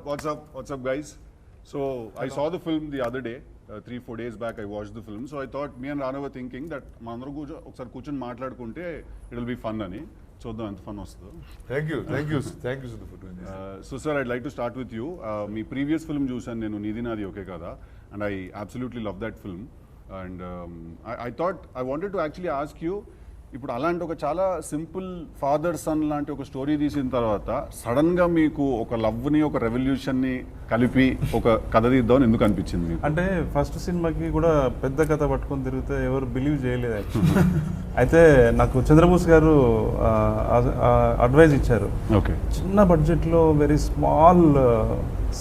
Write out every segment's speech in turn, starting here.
What's up, guys? So I saw the film the other day. 3-4 days back I watched the film. So I thought me and Rana were thinking that mandaru ఒకసారి కూర్చొని మాట్లాడుకుంటే it will be fun అని. చూద్దాం ఎంత fun వస్తుందో. Thank you Siddhu for doing this. So sir, I'd like to start with you. Me previous film చూసాను నేను, నీది నాది ఓకే కదా, and I absolutely love that film. And I thought I wanted to actually ask you, ఇప్పుడు అలాంటి ఒక చాలా simple father son లాంటి ఒక స్టోరీ తీసిన తర్వాత సడన్ గా మీకు ఒక లవ్ ని ఒక రెవల్యూషన్ ని కలిపి ఒక కథ తీద్దామని ఎందుకు అనిపించింది? అంటే ఫస్ట్ సినిమాకి కూడా పెద్ద కథ పట్టుకొని తిరిగితే ఎవరు బిలీవ్ చేయలేదు యాక్చువల్లీ. అయితే నాకు చంద్రబోస్ గారు అడ్వైజ్ ఇచ్చారు, ఓకే చిన్న బడ్జెట్లో వెరీ స్మాల్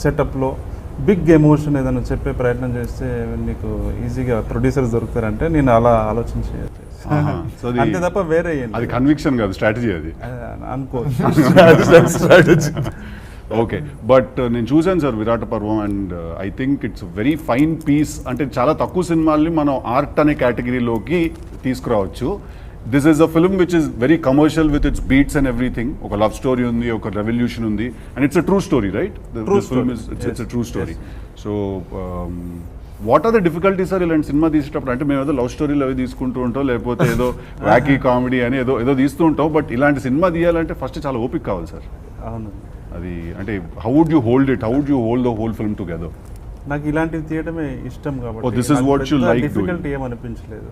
సెటప్లో బిగ్ ఎమోషన్ ఏదైనా చెప్పే ప్రయత్నం చేస్తే నీకు ఈజీగా ప్రొడ్యూసర్స్ దొరుకుతారంటే నేను అలా ఆలోచించి అంతే తప్ప వేరే అది కన్విక్షన్ కాదు, స్ట్రాటజీ అది అనుకోవచ్చు. ఓకే, బట్ నేను చూసాను sir Virata Parvam, and I think it's very fine piece. అంటే చాలా తక్కువ సినిమాల్ని మనం ఆర్ట్ అనే కేటగిరీలోకి తీసుకురావచ్చు. This is a film which is very commercial with its beats and everything. ఒక లవ్ స్టోరీ ఉంది, ఒక రెవల్యూషన్ ఉంది, and it's a true story, right? It's a true story. So what are the difficulties sir ఇలాంటి cinema తీసేటప్పుడు? అంటే మేము ఏదో love స్టోరీలు అవి తీసుకుంటూ ఉంటాం, లేకపోతే ఏదో వ్యాకీ కామెడీ అని ఏదో తీస్తూ ఉంటాం, బట్ ఇలాంటి సినిమా తీయాలంటే ఫస్ట్ చాలా ఓపిక కావాలి సార్. అవును, అది అంటే how would you hold it, how would you hold the whole film together? నాకు ఇలాంటివి తీయడమే ఇష్టం కాబట్టి this is what you like difficulty ఏమనిపించలేదు.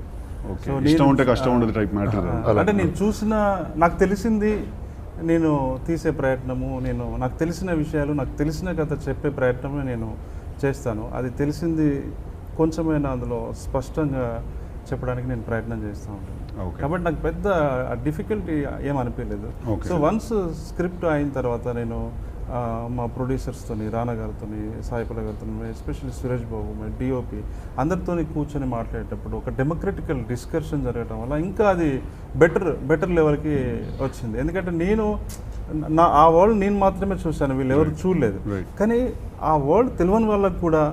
ఓకే, ఇష్టం ఉంటే కష్టం ఉండదు టైప్ మ్యాటర్. అంటే నేను చూసిన, నాకు తెలిసింది నేను తీసే ప్రయత్నము, నాకు తెలిసిన విషయాలు, నాకు తెలిసిన కథ చెప్పే ప్రయత్నమే నేను చేస్తాను. అది తెలిసింది కొంచెమైనా అందులో స్పష్టంగా చెప్పడానికి నేను ప్రయత్నం చేస్తూ ఉంటాను. కాబట్టి నాకు పెద్ద డిఫికల్టీ ఏమనిపించలేదు. సో వన్స్ స్క్రిప్ట్ అయిన తర్వాత నేను మా ప్రొడ్యూసర్స్తో, రానా గారితో, సాయిపల్ల గారితో, especially Suresh Babu, my DOP అందరితో కూర్చొని మాట్లాడేటప్పుడు ఒక డెమోక్రటికల్ డిస్కషన్ జరగడం వల్ల ఇంకా అది బెటర్ లెవెల్కి వచ్చింది. ఎందుకంటే ఆ వరల్డ్ నేను మాత్రమే చూశాను, వీళ్ళు ఎవరు చూడలేదు. కానీ ఆ వరల్డ్ తెలియని వాళ్ళకు కూడా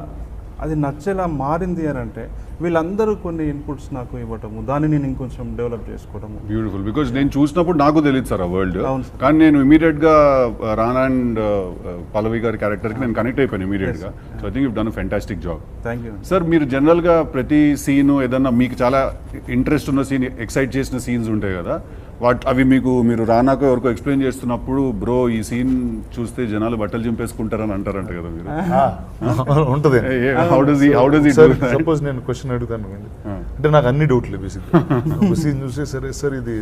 అది నచ్చేలా మారింది అని అంటే వీళ్ళందరూ కొన్ని ఇన్పుట్స్ నాకు ఇవ్వటము, దాన్ని నేను ఇంకొంచెం డెవలప్ చేసుకోవడము. బ్యూటిఫుల్, బికాజ్ నేను చూసినప్పుడు నాకు తెలియదు సార్ ఆ వరల్డ్, కానీ నేను ఇమీడియట్ గా రానా అండ్ పల్లవి గారి క్యారెక్టర్ కి నేను కనెక్ట్ అయిపోయాను ఇమీడియట్ గా. So I think you done fantastic job. Thank you sir. మీరు జనరల్ గా ప్రతి సీన్ ఏదన్నా మీకు చాలా ఇంట్రెస్ట్ ఉన్న సీన్, ఎక్సైట్ చేసిన సీన్స్ ఉంటాయి కదా, అవి మీరు రానాకు ఎవరికో ఎక్స్ప్లెయిన్ చేస్తున్నప్పుడు బ్రో ఈ సీన్ చూస్తే జనాలు బట్టలు చింపేసుకుంటారని అంటారంట కదా మీరు? ఉంటుంది. సపోజ్ నేను క్వశ్చన్ అడుగుతాను అంటే నాకు అన్ని డౌట్లు బేసిక్గా. ఒక సీన్ చూస్తే సరే సార్ ఇది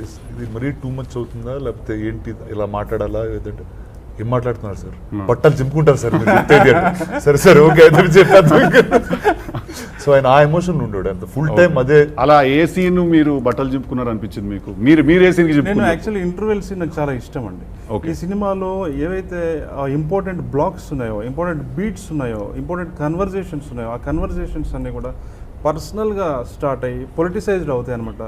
మరీ టూ మచ్ అవుతుందా, లేకపోతే ఏంటి ఇలా మాట్లాడాలా, లేదంటే ఏం మాట్లాడుతున్నారు సార్, బట్టలు చింపుకుంటారు సార్ సరే సరే ఓకే సో ఆయన ఆ ఎమోషన్ ఉండడు అంత ఫుల్ టైం. అదే అలా ఏ సీన్ మీరు బట్టలు చింపుకున్నారు అనిపించింది మీకు? మీరు ఏ సీన్? నేను యాక్చువల్లీ ఇంటర్వెల్ సీన్ నాకు చాలా ఇష్టం అండి. ఈ సినిమాలో ఏవైతే ఇంపార్టెంట్ బ్లాక్స్ ఉన్నాయో, ఇంపార్టెంట్ బీట్స్ ఉన్నాయో, ఇంపార్టెంట్ కన్వర్జేషన్స్ ఉన్నాయో, ఆ కన్వర్జేషన్స్ అన్ని కూడా పర్సనల్గా స్టార్ట్ అయ్యి పొలిటిసైజ్డ్ అవుతాయి అనమాట.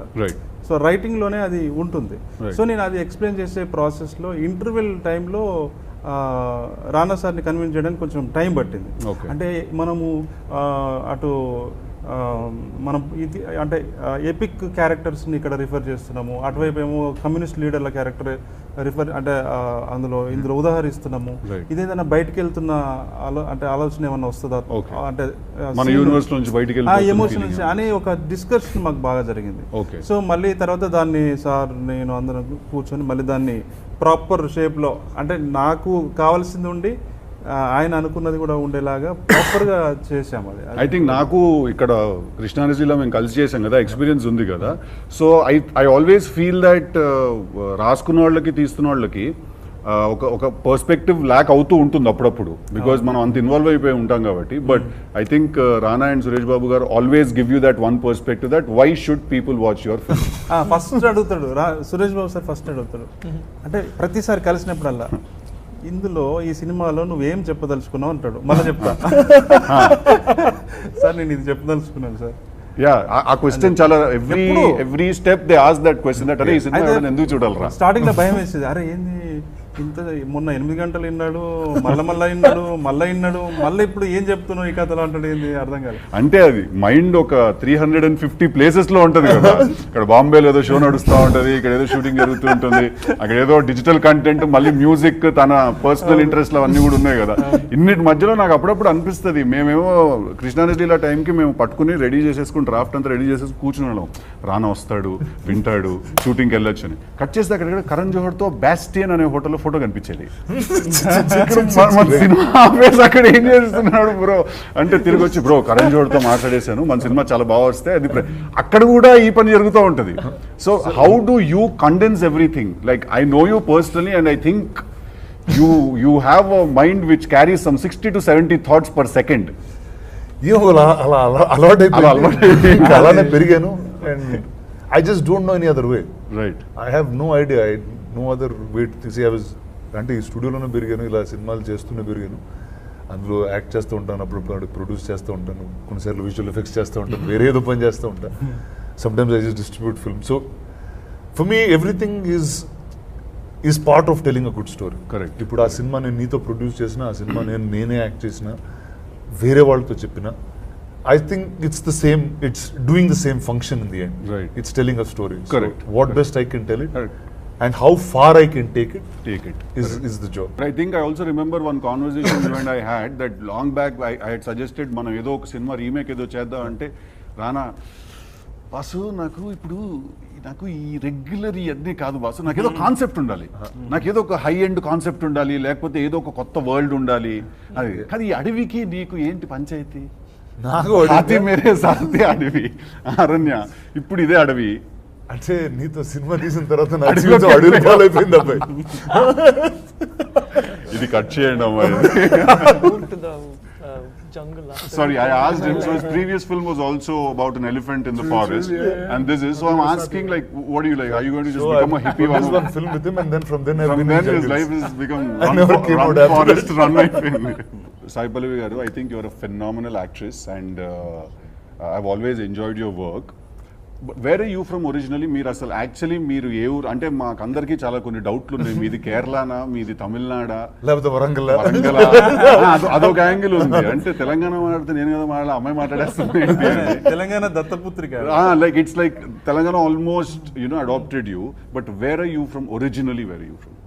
సో రైటింగ్లోనే అది ఉంటుంది. సో నేను అది ఎక్స్ప్లెయిన్ చేసే ప్రాసెస్లో ఇంటర్వెల్ టైంలో రానా సార్ని కన్విన్స్ చేయడానికి కొంచెం టైం పట్టింది. అంటే మనము అటు మనం ఇది అంటే ఎపిక్ క్యారెక్టర్స్ని ఇక్కడ రిఫర్ చేస్తున్నాము, అటువైపు ఏమో కమ్యూనిస్ట్ లీడర్ల క్యారెక్టర్ రిఫర్ అంటే ఇందులో ఉదాహరిస్తున్నాము. ఇదేదైనా బయటకు వెళ్తున్న అంటే ఆలోచన ఏమన్నా వస్తుందా, అంటే ఎమోషన్ నుంచి అనే ఒక డిస్కషన్ మాకు బాగా జరిగింది. సో మళ్ళీ తర్వాత దాన్ని సార్ నేను అందరం కూర్చొని మళ్ళీ దాన్ని ప్రాపర్ షేప్లో, అంటే నాకు కావాల్సింది ఉండి ఆయన అనుకున్నది కూడా ఉండేలాగా ప్రాపర్గా చేసాము. అది ఐ థింక్ నాకు ఇక్కడ కృష్ణానదిలో మేము కలిసి చేసాం కదా, ఎక్స్పీరియన్స్ ఉంది కదా. So I always feel that రాసుకున్న వాళ్ళకి తీస్తున్న వాళ్ళకి ఒక పర్స్పెక్టివ్ ల్యాక్ అవుతూ ఉంటుంది అప్పుడప్పుడు, బికాజ్ మనం అంత ఇన్వాల్వ్ అయిపోయి ఉంటాం కాబట్టి. But I think Rana and Suresh Babu garu always give you that one perspective that why should people watch your film. First అడుగుతాడు సురేష్ బాబు సార్, ఫస్ట్ అడుగుతాడు అంటే ప్రతిసారి కలిసినప్పుడల్లా ఇందులో ఈ సినిమాలో నువ్వేం చెప్పదలుచుకున్నావు అంటాడు. మళ్ళీ చెప్తా సార్ నేను ఇది చెప్పదలుచుకున్నాను సార్. ఆ క్వశ్చన్ చాలా every step they ask that question, that అరే ఈ సినిమా ఎందుకు చూడాలరా. స్టార్టింగ్ లో భయం వేసేది, అరే ఏంది ఇంత మొన్న 8 గంటలు విన్నాడు, మళ్ళా విన్నాడు, మళ్ళీ ఇప్పుడు ఏం చెప్తున్నావు ఈ కథలో అంటాడు, ఏంది అర్థం కాదు. అంటే అది మైండ్ ఒక 350 ప్లేసెస్ లో ఉంటది కదా. ఇక్కడ బాంబేలో ఏదో షో నడుస్తూ ఉంటది, ఇక్కడ ఏదో షూటింగ్ జరుగుతూ ఉంటుంది, అక్కడ ఏదో డిజిటల్ కంటెంట్, మళ్ళీ మ్యూజిక్, తన పర్సనల్ ఇంట్రెస్ట్ అవన్నీ కూడా ఉన్నాయి కదా. ఇన్నిటి మధ్యలో నాకు అప్పుడప్పుడు అనిపిస్తుంది, మేమేమో కృష్ణానదిలా టైంకి మేము పట్టుకుని రెడీ చేసేసుకుని డ్రాఫ్ట్ అంతా రెడీ చేసేసి కూర్చుని వాళ్ళం. రానా వస్తాడు, వింటాడు, షూటింగ్కి వెళ్ళొచ్చు అని. కట్ చేస్తే అక్కడ కరణ్ జోహర్తో బ్యాస్టియన్ అనే హోటల్లో ఫోటో కనిపించేది. సినిమా ఆపేసి అక్కడ ఏం చేస్తున్నాడు బ్రో అంటే తిరిగి వచ్చి, బ్రో కరణ్ జోహర్తో మాట్లాడేశాను, మన సినిమా చాలా బాగా వస్తే అది అక్కడ కూడా ఈ పని జరుగుతూ ఉంటుంది. So how do you condense everything? Like I know you personally and I think you have a mind which carries some 60 to 70 thoughts per second. అలానే పెరిగాను and I just don't know any other way. Right. I have no idea, no other way to see. I was అంటే ఈ స్టూడియోలోనే పెరిగాను, ఇలా సినిమాలు చేస్తూనే పెరిగాను, అందులో యాక్ట్ చేస్తూ ఉంటాను, అప్పుడు ప్రొడ్యూస్ చేస్తూ ఉంటాను, కొన్నిసార్లు విజువల్ ఎఫెక్ట్స్ చేస్తూ ఉంటాను, వేరే ఏదో పని చేస్తూ ఉంటాను. Sometimes I just distribute film. So for me everything is part of telling a good story. Correct. ఇప్పుడు ఆ సినిమా నేను నీతో ప్రొడ్యూస్ చేసిన, ఆ సినిమా నేనే యాక్ట్ చేసిన, వేరే వాళ్ళతో చెప్పిన, I think it's the same, it's doing the same function in the end. Right. It's telling a story. Correct. So what best I can tell it, Correct. and how far I can take it is the job. I think I also remember one conversation you and I had that long back. I had suggested మనం ఏదో ఒక cinema remake ఏదో చేద్దాం అంటే, రానా boss నాకు ఈ regular ఇవన్నీ కాదు బాసు, నాకు ఏదో కాన్సెప్ట్ ఉండాలి, నాకు ఏదో ఒక హై ఎండ్ కాన్సెప్ట్ ఉండాలి, లేకపోతే ఏదో ఒక కొత్త వరల్డ్ ఉండాలి. అది కానీ ఈ అడవికి నీకు ఏంటి పంచాయతీ? సాతి మేరే సాతి అడవి, అరణ్య, ఇప్పుడు ఇదే అడవి. అంటే నీతో సినిమా తీసిన తర్వాత అడవి పాలైపోయింది అబ్బాయి. ఇది కట్ చేయండి అమ్మాయి. Sorry, I asked him. So his previous film was also about an elephant in the forest, and this is. So I'm asking, like, what do you like? Are you going to just become a hippie? I one film with him, and then from then his life has become run forest, run my film. Sai Pallavi garu, I think you're a phenomenal actress, and I've always enjoyed your work. But where are you from originally? మీరు అసలు actually మీరు ఏ ఊరు అంటే మాకు అందరికీ చాలా కొన్ని డౌట్లు ఉన్నాయి. మీది కేరళనా, మీది తమిళనాడా, లేకపోతే వరంగల్? అదొక యాంగిల్ ఉంది. అంటే తెలంగాణ మాట్లాడితే నేను కదా మాట్లాడాలి, అమ్మాయి మాట్లాడేస్తుంది. తెలంగాణ దత్తపుత్రిక. Like it's like Telangana almost adopted you. But where are you from originally? Where are you from?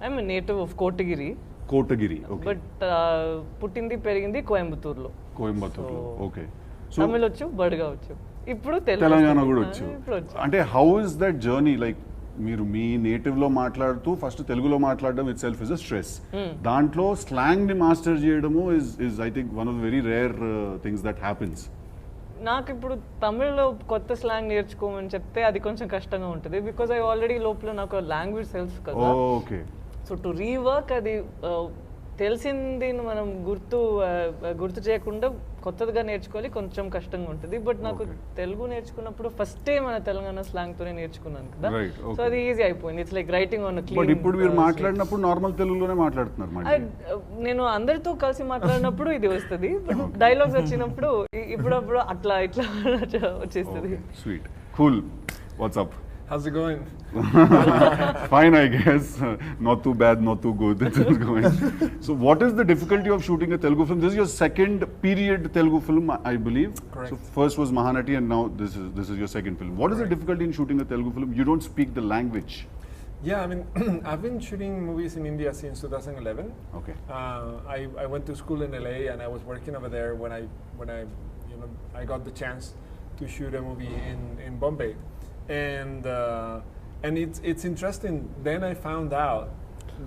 I'm native of Kotagiri. But పుట్టింది పెరిగింది కోయంబత్తూరులో. ఓకే. తమిళ వచ్చు, బడుగా వచ్చు, ఇప్పుడు తెలంగాణ కూడా వచ్చు. అంటే how is that journey? Like మీరు మీ నేటివ్ లో మాట్లాడుతూ ఫస్ట్ తెలుగులో మాట్లాడడం it self is a stress. దాంట్లో స్లాంగ్ ని మాస్టర్ చేయడము is I think one of the very rare things that happens. నాకు ఇప్పుడు తమిళ్లో కొత్త స్లాంగ్ నేర్చుకోమని చెప్తే అది కొంచెం కష్టంగా ఉంటుంది, బికాజ్ ఐ ఆల్రెడీ లోపల నాకు లాంగ్వేజ్ తెలుసు కదా. ఓకే. సో టు రీవర్క్ అది తెలిసింది మనం గుర్తు చేయకుండా కొత్తదిగా నేర్చుకోవాలి, కొంచెం కష్టంగా ఉంటుంది. బట్ నాకు తెలుగు నేర్చుకున్నప్పుడు ఫస్టే మన తెలంగాణ స్లాంగ్ తోనే నేర్చుకున్నాను కదా, సో అది ఈజీ అయిపోయింది. It's like writing on clean. ఇప్పుడు మీరు మాట్లాడినప్పుడు నార్మల్ తెలుగులోనే మాట్లాడుతున్నారు. నేను అందరితో కలిసి మాట్లాడినప్పుడు ఇది వస్తుంది, బట్ డైలాగ్స్ వచ్చినప్పుడు ఇప్పుడప్పుడు అట్లా ఇట్లా వచ్చేస్తుంది. Sweet, cool. What's up? How's it going? Fine, I guess. Not too bad, not too good. It's going. So, what is the difficulty of shooting a Telugu film? This is your second period Telugu film, I believe. Correct. So, first was Mahanati, and now this is your second film. What is the difficulty in shooting a Telugu film? You don't speak the language. Yeah, I mean, I've been shooting movies in India since 2011. Okay. I went to school in LA, and I was working over there when I got the chance to shoot a movie in Bombay. And it's interesting. Then I found out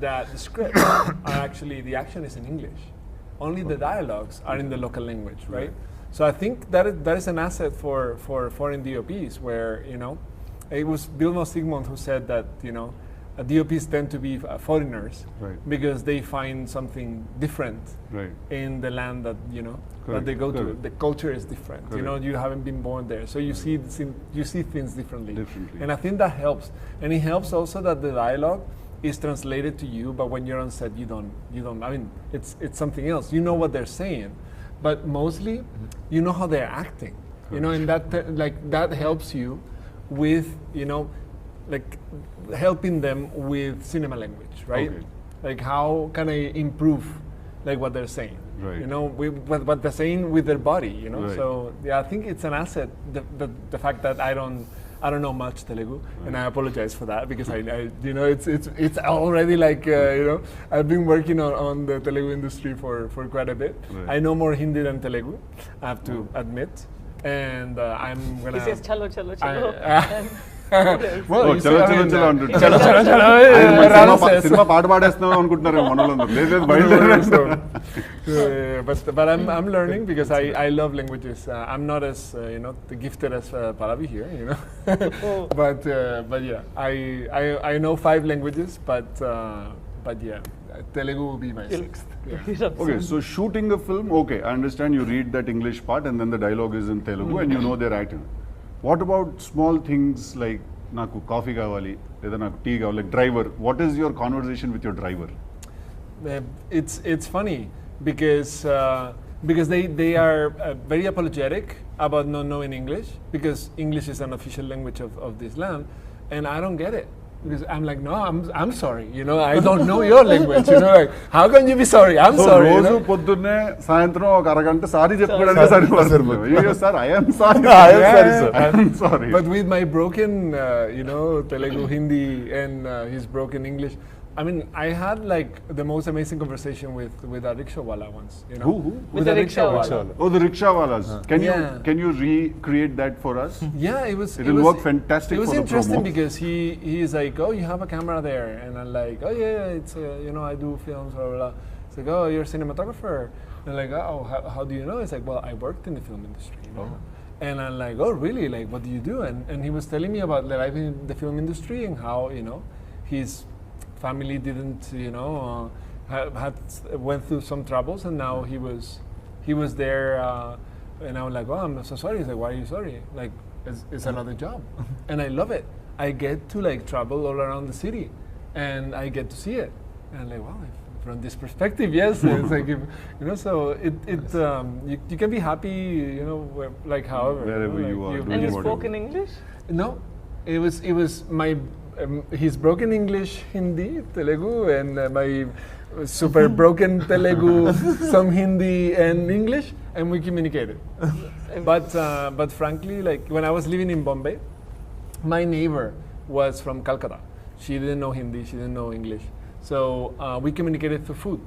that the scripts are actually, the action is in English. Only the dialogues are in the local language, right? So I think that is an asset for foreign DOPs, where it was Vilmos Zsigmond who said that DOPs tend to be foreigners, right, because they find something different, right, in the land that that they go to. The culture is different. Correct. You haven't been born there, so you see things differently. And I think that helps. And it helps also that the dialogue is translated to you, but when you're on set, you don't. I mean, it's something else. You know what they're saying, but mostly you know how they're acting. And that helps you with like helping them with cinema language, right? Okay. like how can I improve like what they're saying, Right. you know, what they're saying with their body, you know. Right. So yeah, I think it's an asset, the fact that I don't know much Telugu, and I apologize for that because I you know, it's already like you know, I've been working on the Telugu industry for quite a bit. Right. I know more Hindi than Telugu, I have to admit, and I'm gonna. He says chalo chalo I- chalo. well, Oh, you chalo, see, I chalo, mean, chalo అంటుంటారు. chalo, chalo, chalo. ఆయన మన Rana cinema says. Cinema పాట పాడేస్తున్నాం అనుకుంటున్నారు మనోళ్ళందరూ. లేదు లేదు బయలుదేరేస్తాం. But I'm learning because I love languages. I'm not as you know, gifted as Pallavi here, you know. But yeah, I know 5 languages, but yeah, Telugu will be my 6th. Yeah. Okay, so shooting a film, okay, I understand you read that English part and then the dialogue is in Telugu and you know their acting. What about small things like నాకు coffee కావాలి లేదా నాకు tea కావాలి, like driver, what is your conversation with your driver? It's funny because they are very apologetic about not knowing English, because English is an official language of this land, and I don't get it. Because I'm like, no, I'm sorry, you know, I don't know your language, you know, like, how can you be sorry? I'm So sorry. You రోజు know? పొద్దున్నే సాయంత్రం ఒక అరగంట sorry చెప్పుకోవడానికి సరిపోతుంది. అయ్యో sir I am sorry. I am sorry. But with my broken, you know, Telugu, Hindi, and his broken English, I mean, I had like the most amazing conversation with a rickshaw wala once, you know. Who? With a rickshaw wala. Oh, the rickshaw walas. Yeah. Can you recreate that for us? Yeah, it was. It'll work fantastic It was for the interesting promo. because he's like, oh, you have a camera there, and I'm like, oh yeah, it's you know, I do films, blah blah blah. It's like, oh, you're a cinematographer. And I'm like, oh, how do you know? It's like, well, I worked in the film industry, you know. And I'm like, oh really? Like, what do you do? And he was telling me about life in the film industry and how, you know, his family didn't, you know, went through some troubles, and now he was there, and I was like, oh, I'm so sorry. He's like, why are you sorry? Like, it's another job, and I love it. I get to like travel all around the city, and I get to see it, and I'm like, wow. From this perspective, yes, it's like, you know, so you can be happy, you know, like however, Wherever you know, you are like, doing And he whatever. spoke in English? No, it was my his broken English, Hindi, Telugu, and my super broken Telugu, some Hindi and English, and we communicated. But frankly, like when I was living in Bombay, my neighbor was from Calcutta. She didn't know Hindi, she didn't know English, so we communicated through food.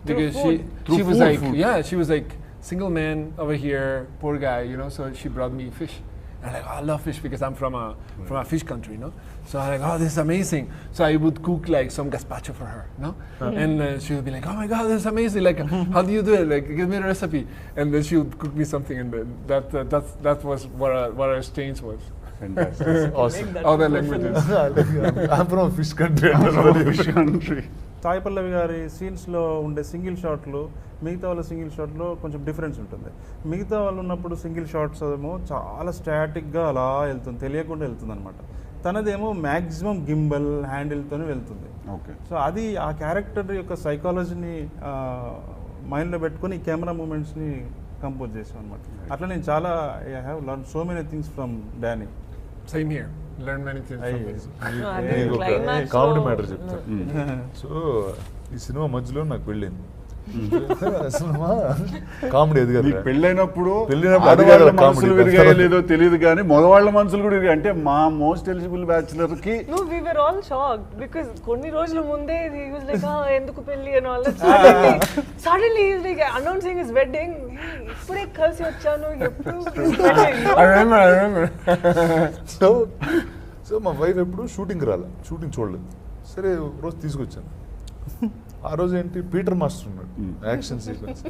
Because food? she was like, yeah, she was like, single man over here, poor guy, you know. So she brought me fish. And I'm like, oh, I love fish because I'm from a fish country, you know. So I'm like, oh, this is amazing. So I would cook like some gazpacho for her, no? And she would be like, oh my God, this is amazing. Like, how do you do it? Like, give me a recipe. And then she would cook me something, and then that was what our exchange was. Fantastic. Awesome. Make that Other professional. languages. I'm from a fish country. Fish country. Sai Pallavi garu సీన్స్లో ఉండే single షాట్లు మిగతా వాళ్ళ single షాట్లో కొంచెం difference ఉంటుంది. మిగతా వాళ్ళు ఉన్నప్పుడు సింగిల్ షాట్స్ ఏమో చాలా స్టాటిక్గా అలా వెళ్తుంది, తెలియకుండా వెళ్తుంది అనమాట. తనదేమో మ్యాక్సిమం గింబల్ హ్యాండిల్తోనే వెళ్తుంది. Okay. సో అది ఆ క్యారెక్టర్ యొక్క సైకాలజీని మైండ్లో పెట్టుకొని ఈ కెమెరా మూమెంట్స్ని కంపోజ్ చేసాం అనమాట. అట్లా నేను చాలా I have learn so many things from Danny. Same here. Learn many things from this. అదే నీకు ఒక climax కామెడీ లో- మ్యాటర్ చెప్తా. సో ఈ సినిమా మధ్యలో నాకు పెళ్ళింది. సినిమా కామెడీ అది నీకు కదా. పెళ్ళైనప్పుడు పెళ్ళైనప్పుడు ఆడవాళ్ళ అది కాదు, మనసులు comedy. విరిగాయో లేదో తెలియదు కానీ మగవాళ్ళ మనసులు కూడా విరిగాయి. అంటే మా మోస్ట్ ఎలిజిబుల్ బ్యాచులర్ కి No, we were all shocked because కొన్ని రోజుల ముందే he was like, ఎందుకు పెళ్లి and all that. Suddenly he's like announcing his wedding. ఇప్పుడే కలిసి వచ్చాను, ఎప్పుడు wedding? I remember. సో మా వైఫ్ ఎప్పుడు షూటింగ్ చూడలేదు. సరే రోజు తీసుకొచ్చాను. ఆ రోజు ఏంటి, పీటర్ మాస్టర్ ఉన్నాడు యాక్షన్ సీక్వెన్స్,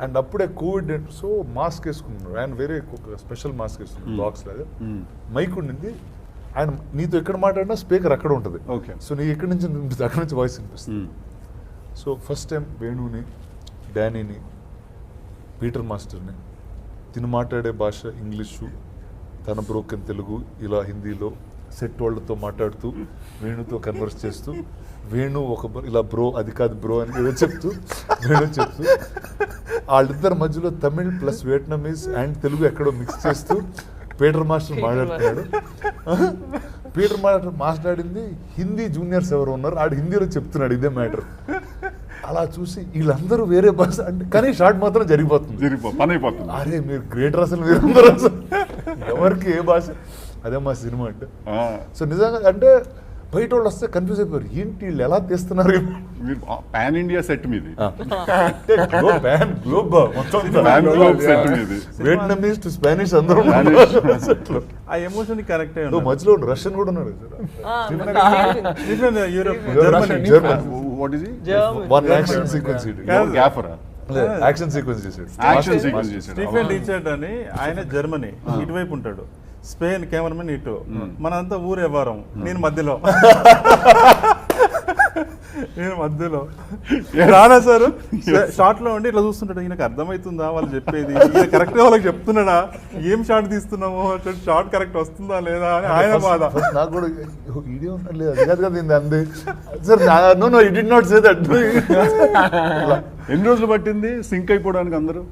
అండ్ అప్పుడే కోవిడ్, సో మాస్క్ వేసుకున్నాడు ఆయన, వేరే స్పెషల్ మాస్క్ వేసుకున్నాడు బాక్స్ లాగా. మైక్ ఉండింది, ఆయన నీతో ఎక్కడ మాట్లాడినా స్పీకర్ అక్కడ ఉంటుంది. Okay. సో నీ ఎక్కడి నుంచి వినిపిస్తుంది, అక్కడ నుంచి వాయిస్ వినిపిస్తుంది. సో ఫస్ట్ టైం వేణుని, డానీని, పీటర్ మాస్టర్ని, తిను మాట్లాడే భాష ఇంగ్లీషు, తన బ్రోకెన్ తెలుగు, ఇలా హిందీలో సెట్ వాళ్ళతో మాట్లాడుతూ వేణుతో కన్వర్స్ చేస్తూ, వేణు ఒక ఇలా బ్రో అది కాదు బ్రో అని ఏదో చెప్తూ, వేణు చెప్తూ, వాళ్ళిద్దరి మధ్యలో Tamil plus Vietnamese and Telugu ఎక్కడో మిక్స్ చేస్తూ పీటర్ మాస్టర్ మాట్లాడుతున్నాడు. పీటర్ మాస్టర్ మాట్లాడింది హిందీ జూనియర్స్ ఎవరు ఉన్నారు, ఆడు హిందీలో చెప్తున్నాడు ఇదే మ్యాటర్. అలా చూసి వీళ్ళందరూ వేరే భాష అంటే కానీ షార్ట్ మాత్రం జరిగిపోతుంది. పని అయిపోతుంది. అరే మీరు గ్రేటర్ అసలు మీరందరూ అసలు ఎవరికి ఏ భాష అదే మా సినిమా అంటే. సో నిజంగా అంటే బయట వాళ్ళు వస్తే కన్ఫ్యూజ్ అయిపోయారు, ఏంటి వీళ్ళు ఎలా తీస్తున్నారు. మీరు పాన్ ఇండియా సెట్ మీది, వియట్నామీస్ టు స్పానిష్ అందరూ ఆ ఎమోషన్ కరెక్టే. మధ్యలో రష్యన్ కూడా ఉన్నాడు. యాక్షన్ సీక్వెన్స్ చేశాడు. స్టీఫెన్ రిచర్డ్ అని ఆయన జర్మనీ ఇటువైపు ఉంటాడు, స్పెయిన్ కెమెరామెన్ ఇటు, మనంతా ఊరు వ్యవహారం, నేను మధ్యలో రానా సార్ షార్ట్ లో ఉండి ఇట్లా చూస్తుంటాడు, ఈయనకు అర్థమవుతుందా వాళ్ళు చెప్పేది, ఈయన కరెక్ట్ గా వాళ్ళకి చెప్తున్నాడా, ఏం షార్ట్ తీస్తున్నామో, షార్ట్ కరెక్ట్ వస్తుందా లేదా అని ఆయన బాధ. నాకు కూడా వీడియో అంది sir, no it did not say that. ఎన్ని రోజులు పట్టింది సింక్ అయిపోవడానికి అందరూ?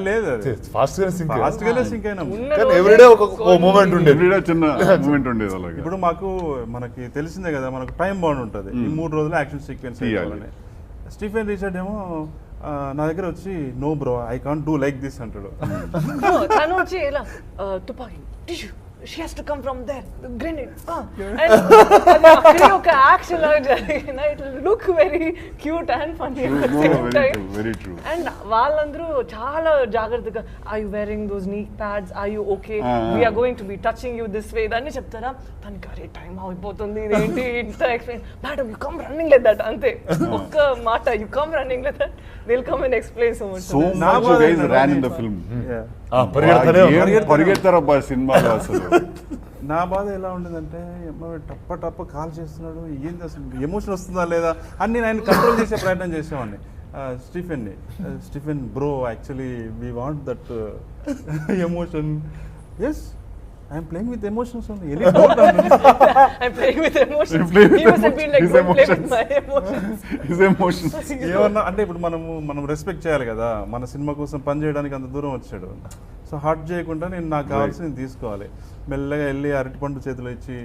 లేదు ఫాస్ట్ గానే సింక్ అయినా, ఎవ్రీడే ఒక మూమెంట్ ఉండేది, చిన్న మూమెంట్ ఉండేది అలాగే. ఇప్పుడు మనకి తెలిసిందే కదా, మనకు టైం బాండ్ ఉంటుంది, ఈ 3 రోజులు యాక్షన్ సీక్వెన్స్ అయ్యాలని. స్టీఫెన్ రిచర్డ్ ఏమో నా దగ్గర వచ్చి no bro I can't do like this అంటాడు. తను వచ్చి ఇలా తుపాకీ టిష్యూ she has to come from there, the grenade, and okay action laga jarigina, it will look very cute and funny at the same time. Very true. And వాళ్ళందరూ చాలా జాగ్రత్తగా, are you wearing those knee pads, are you okay, we are going to be touching you this way దాన్ని చెప్తారా, తనకి అరే time అయిపోతుంది ఇదేంటి ఇంత explain, madam you come running like that అంతే ఒక్క మాట, you come running like that, they will come and explain so much. So much you guys ran in the film. పరిగెడతారబ్బా సినిమాలో. అసలు నా బాధ ఎలా ఉండేదంటే, టప్ప కాల్ చేస్తున్నాడు, ఏంది అసలు ఎమోషన్ వస్తుందా లేదా అని నేను ఆయన కంట్రోల్ చేసే ప్రయత్నం చేసేవాడిని. Stephen bro actually we want that emotion. Yes I'm playing with emotions only. I'm playing with emotions. He must have been like, don't play with my emotions. His emotions. ఏమన్నా అంటే ఇప్పుడు మనం రెస్పెక్ట్ చేయాలి కదా, మన సినిమా కోసం పని చేయడానికి అంత దూరం వచ్చాడు. సో హర్ట్ చేయకుండా నేను నాకు కావాల్సింది తీసుకోవాలి. మెల్లగా వెళ్ళి అరటిపండు చేతిలో ఇచ్చి,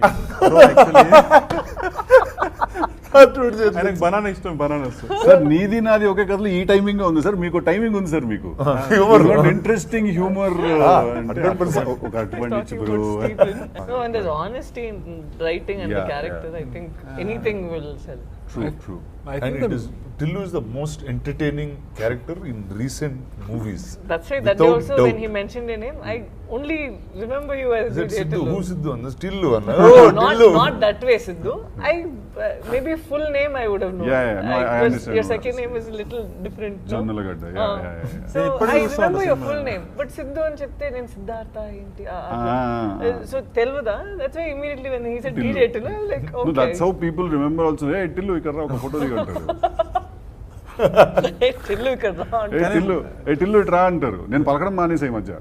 ఆయనకు బనానా ఇష్టం, బనానా సార్ నీది నాది ఒకే కథలో ఈ టైమింగ్ ఉంది సార్, మీకు టైమింగ్ ఉంది సార్, మీకు ఇంట్రెస్టింగ్ హ్యూమర్. ఒక అరటిపండు ఇచ్చి bro. No, and there's honesty in writing and the character. I think anything will sell. True. I think Tillu is the most entertaining character in recent movies. That's right. That day also when he mentioned your name, I only remember you as Siddhu. Who's Siddhu? Tillu. Not that way, Siddhu. Maybe full name I would have known. Yeah. No, I understand. Your second name is a little different. Jonnalagadda. Yeah. So I remember your full name, but Siddhu అని చెప్తే నేను సిద్ధార్థ ఏంటి. So Telugu. That's why immediately when he said DJ Tillu, I was like, okay. No, that's how people remember also. Hey Tillu, ఇక్కడ ఒక photo దిగంటారు. Tillu ఇట్రా అంటారు. నేను పలకడం మానేసా ఈ మధ్య.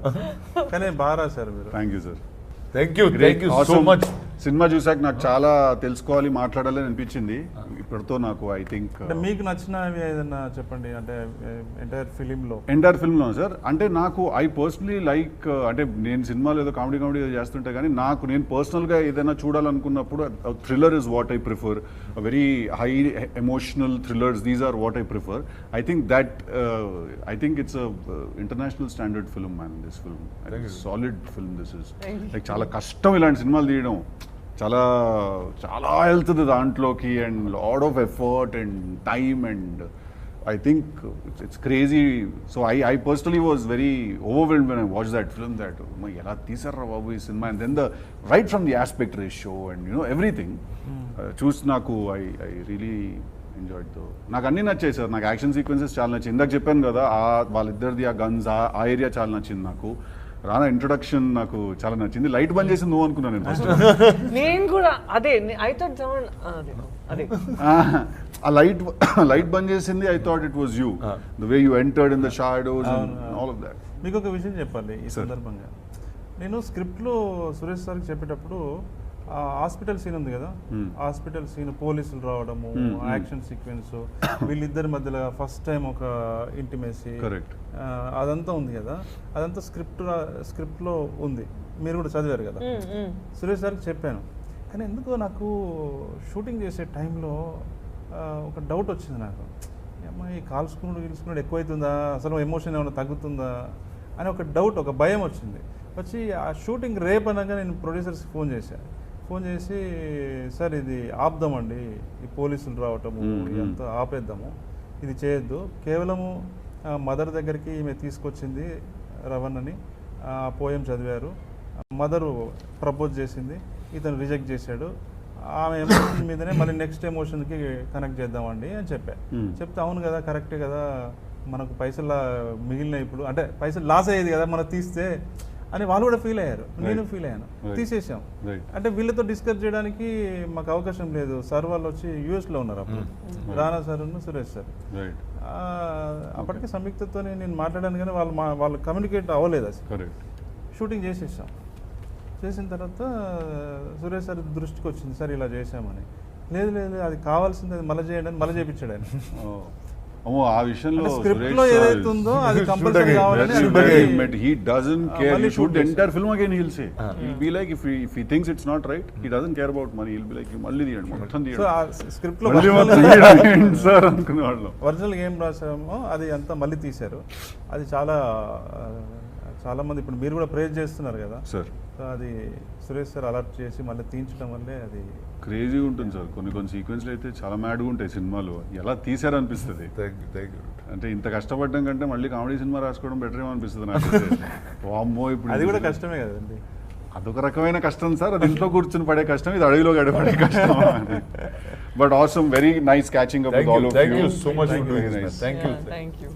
కానీ బాగా రాశారు మీరు. Thank you sir. Thank you so much. Cinema చూసాక నాకు చాలా తెలుసుకోవాలి, మాట్లాడాలని అనిపించింది. ఇప్పటితో నాకు ఐ థింక్ మీకు నచ్చినవి ఏదన్నా చెప్పండి, అంటే ఎంటైర్ ఫిల్మ్లో సార్. అంటే నాకు ఐ పర్సనలీ లైక్, అంటే నేను సినిమాలో ఏదో కామెడీ చేస్తుంటే కానీ నేను పర్సనల్గా ఏదైనా చూడాలనుకున్నప్పుడు thriller is what I prefer. Very high emotional thrillers, these are what I prefer. I think it's international standard film man. This film solid film. This is like చాలా కష్టం ఇలాంటి సినిమాలు తీయడం, చాలా చాలా వెళ్తుంది దాంట్లోకి, and lot of effort and time, and I think it's crazy. So I personally was very overwhelmed when I watch that film, that ఎలా తీసారా బాబు ఈ cinema, and then right from the aspect ratio and everything చూసి నాకు I really enjoyed దో. నాకు అన్నీ నచ్చాయి sir. నాకు action sequences చాలా నచ్చింది. ఇందాక చెప్పాను కదా, వాళ్ళిద్దరిది ఆ గన్స్, ఆ ఏరియా చాలా నచ్చింది నాకు. రానా ఇంట్రొడక్షన్ నాకు చాలా నచ్చింది. లైట్ బంద్ చేసి నువ్వు అనుకున్నాను నేను ఫస్ట్. నేను కూడా అదే ఐ థాట్ అదే ఆ లైట్ బంద్ చేసింది. I thought it was you, the way you entered in the shadows and all of that. మీకు ఒక విషయం చెప్పాలి ఈ సందర్భంగా. నేను స్క్రిప్ట్లో సురేష్ సార్కి చెప్పేటప్పుడు హాస్పిటల్ సీన్ ఉంది కదా, హాస్పిటల్ సీన్, పోలీసులు రావడము, యాక్షన్ సీక్వెన్స్, వీళ్ళిద్దరి మధ్యలో ఫస్ట్ టైం ఒక ఇంటిమేసీ, అదంతా ఉంది కదా, అదంతా స్క్రిప్ట్లో ఉంది. మీరు కూడా చదివారు కదా. సురేష్ సార్కి చెప్పాను, కానీ ఎందుకో నాకు షూటింగ్ చేసే టైంలో ఒక డౌట్ వచ్చింది నాకు. అమ్మా ఈ కాల్చుకున్నాడు ఎక్కువైతుందా, అసలు ఎమోషన్ ఏమైనా తగ్గుతుందా అని ఒక డౌట్, ఒక భయం వచ్చింది. వచ్చి ఆ షూటింగ్ రేపు అనగా నేను ప్రొడ్యూసర్స్కి ఫోన్ చేసి సార్ ఇది ఆపుదామండి, ఈ పోలీసులు రావటము ఇదంతా ఆపేద్దాము, ఇది చేయొద్దు, కేవలము మదర్ దగ్గరికి ఈమె తీసుకొచ్చింది రవణని, ఆ పోయం చదివారు, మదరు ప్రపోజ్ చేసింది, ఇతను రిజెక్ట్ చేశాడు, ఆమె ఎమోషన్ మీదనే మళ్ళీ నెక్స్ట్ ఎమోషన్కి కనెక్ట్ చేద్దామండి అని చెప్తే అవును కదా కరెక్టే కదా, మనకు పైసలు మిగిలిన ఇప్పుడు అంటే పైసలు లాస్ అయ్యేది కదా మనం తీస్తే అని వాళ్ళు కూడా ఫీల్ అయ్యారు, నేను ఫీల్ అయ్యాను. తీసేసాం. అంటే వీళ్ళతో డిస్కస్ చేయడానికి మాకు అవకాశం లేదు. సార్ వాళ్ళు వచ్చి యూఎస్లో ఉన్నారు అప్పుడు, రానా సార్ సురేష్ సార్. అప్పటికే సంయుక్తతో నేను మాట్లాడాను కానీ వాళ్ళు కమ్యూనికేట్ అవ్వలేదు. అసలు షూటింగ్ చేసేసాం. చేసిన తర్వాత సురేష్ సార్ దృష్టికి వచ్చింది, సార్ ఇలా చేసామని. లేదు అది కావాల్సింది, అది మళ్ళీ చేయండి అని మళ్ళీ చేయించాడు ఆయన. ఆ విషయంలో స్క్రిప్ట్ లో ఏదైతే ఉందో అది కంపల్సరీ కావాలని he doesn't care. You shoot the entire film again, he'll say. He'll be like, if he thinks it's not right, he doesn't care about money. He'll be like, మళ్ళీ తీయండి మొత్తం తీయండి. సో ఆ స్క్రిప్ట్ లో sir అనుకునేవాళ్ళు original ఏం రాసామో అది అంతా మళ్ళీ తీశారు. అది చాలా మంది ఇప్పుడు మీరు కూడా ప్రేజ్ చేస్తున్నారు కదా సార్. అది సురేష్ సార్ అలర్ట్ చేసి మళ్ళీ తీయించడం వల్లే అది క్రేజీగా ఉంటుంది సార్. కొన్ని సీక్వెన్స్లు అయితే చాలా మ్యాడ్గా ఉంటాయి సినిమాలు, ఎలా తీసారనిపిస్తుంది. అంటే ఇంత కష్టపడడం కంటే మళ్ళీ కామెడీ సినిమా రాసుకోవడం బెటర్ ఏమో అనిపిస్తుంది నాకు. వామ్మో, ఇప్పుడు అది కూడా కష్టమే కదండి. అదొక రకమైన కష్టం సార్, అది ఇంట్లో కూర్చుని పడే కష్టం, ఇది అడవిలో గడపడే కష్టం. But awesome, very nice catching up with all of you. Thank you so much for doing this. Thank you. Thank you.